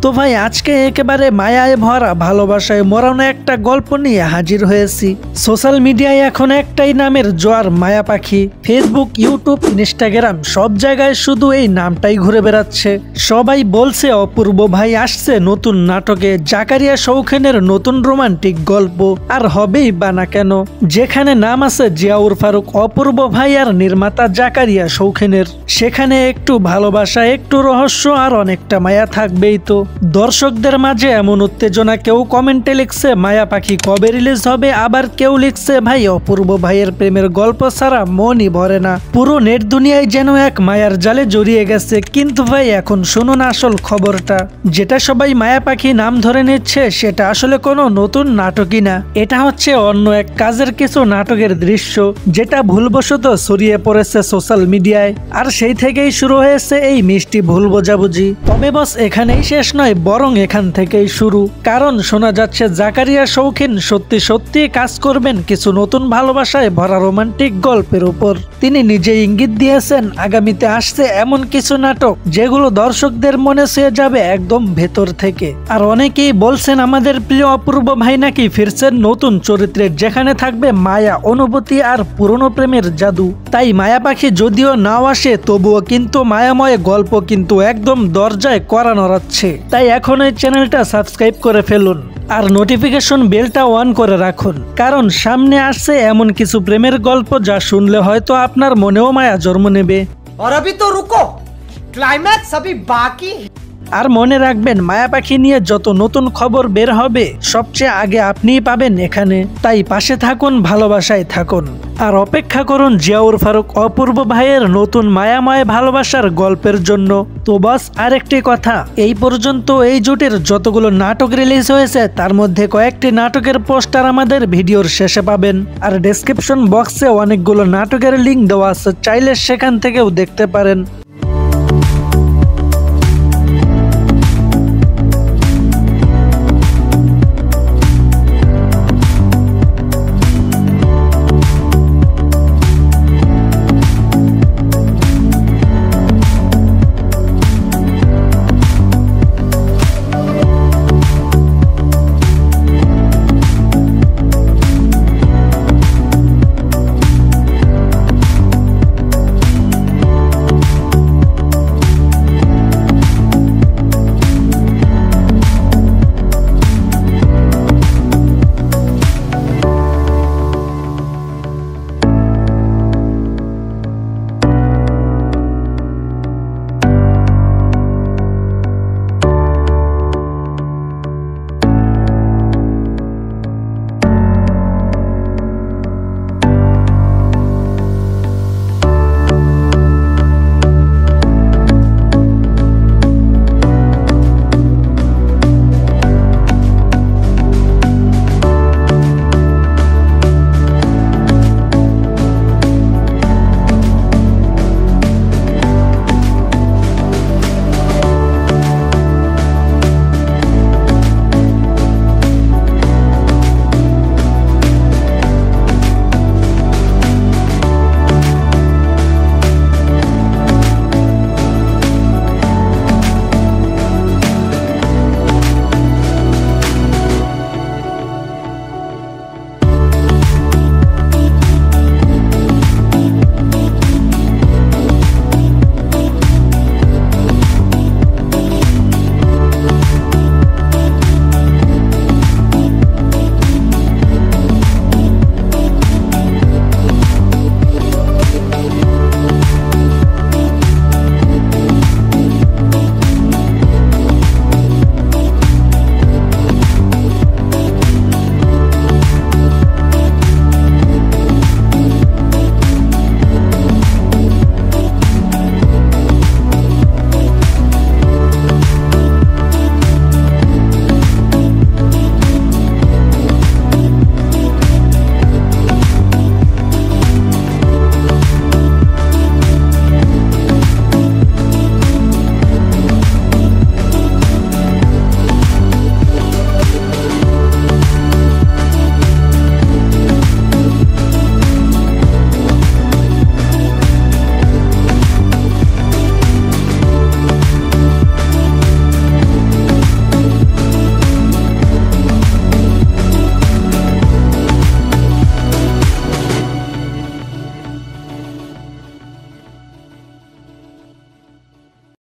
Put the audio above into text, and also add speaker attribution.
Speaker 1: তো ভাই আজকে একেবারে মায়ায় ভরা ভালোবাসায় মরানো একটা গল্প নিয়ে হাজির হয়েছি। সোশ্যাল মিডিয়ায় এখন একটাই নামের জোয়ার, মায়া পাখি। ফেসবুক, ইউটিউব, ইনস্টাগ্রাম সব জায়গায় শুধু এই নামটাই ঘুরে বেড়াচ্ছে। সবাই বলছে অপূর্ব ভাই আসছে নতুন নাটকে, জাকারিয়া শৌখিনের নতুন রোমান্টিক গল্প। আর হবেই বা না কেন, যেখানে নাম আছে জিয়াউর ফারুক, অপূর্ব ভাই আর নির্মাতা জাকারিয়া শৌখিনের, সেখানে একটু ভালোবাসা, একটু রহস্য আর অনেকটা মায়া থাকবেই। তো দর্শকদের মাঝে এমন উত্তেজনা, কেউ কমেন্টে লিখছে মায়া পাখি কবে রিলিজ হবে, আবার কেউ লিখছে ভাই অপূর্ব ভাইয়ের প্রেমের গল্প ছাড়া মনই ভরে না। পুরো নেট দুনিয়ায় যেন এক মায়ার জালে জড়িয়ে গেছে। কিন্তু ভাই এখন শুনুন আসল খবরটা। যেটা সবাই মায়া পাখি নাম ধরে নিচ্ছে সেটা আসলে কোনো নতুন নাটকই না। এটা হচ্ছে অন্য এক কাজের কিছু নাটকের দৃশ্য, যেটা ভুলবশত ছড়িয়ে পড়েছে সোশ্যাল মিডিয়ায়। আর সেই থেকেই শুরু হয়েছে এই মিষ্টি ভুল বোঝাবুঝি। তবে বস এখানেই শেষ নয়, বরং এখান থেকেই শুরু। কারণ শোনা যাচ্ছে জাকারিয়া শৌখিন সত্যি সত্যি কাজ করবেন কিছু নতুন ভালোবাসায় ভরা রোমান্টিক গল্পের উপর। তিনি নিজে ইঙ্গিত দিয়েছেন আগামীতে আসছে এমন কিছু নাটক যেগুলো দর্শকদের মনে ছুঁয়ে যাবে একদম ভেতর থেকে। আর অনেকেই বলছেন আমাদের প্রিয় অপূর্ব ভাই নাকি ফিরছেন নতুন চরিত্রে, যেখানে থাকবে মায়া, অনুভূতি আর পুরনো প্রেমের জাদু। তাই মায়া পাখি যদিও নাও আসে, তবুও কিন্তু মায়াময় গল্প কিন্তু একদম দরজায় কড়া নড়াচ্ছে। তাই এখন এই চ্যানেলটা সাবস্ক্রাইব করে ফেলুন আর নোটিফিকেশন বেলটা অন করে রাখুন, কারণ সামনে আসছে এমন কিছু প্রেমের গল্প যা শুনলে হয়তো আপনার মনেও মায়া জন্ম নেবে।
Speaker 2: और अभी तो रुको, क्लाइमैक्स अभी बाकी।
Speaker 1: আর মনে রাখবেন, মায়া পাখি নিয়ে যত নতুন খবর বের হবে সবচেয়ে আগে আপনিই পাবেন এখানে। তাই পাশে থাকুন, ভালোবাসায় থাকুন আর অপেক্ষা করুন জিয়াউর ফারুক অপূর্ব ভাইয়ের নতুন মায়াময় ভালোবাসার গল্পের জন্য। তো বস আরেকটি কথা, এই পর্যন্ত এই জুটির যতগুলো নাটক রিলিজ হয়েছে তার মধ্যে কয়েকটি নাটকের পোস্টার আমাদের ভিডিওর শেষে পাবেন। আর ডেসক্রিপশন বক্সে অনেকগুলো নাটকের লিঙ্ক দেওয়া আছে, চাইলে সেখান থেকেও দেখতে পারেন।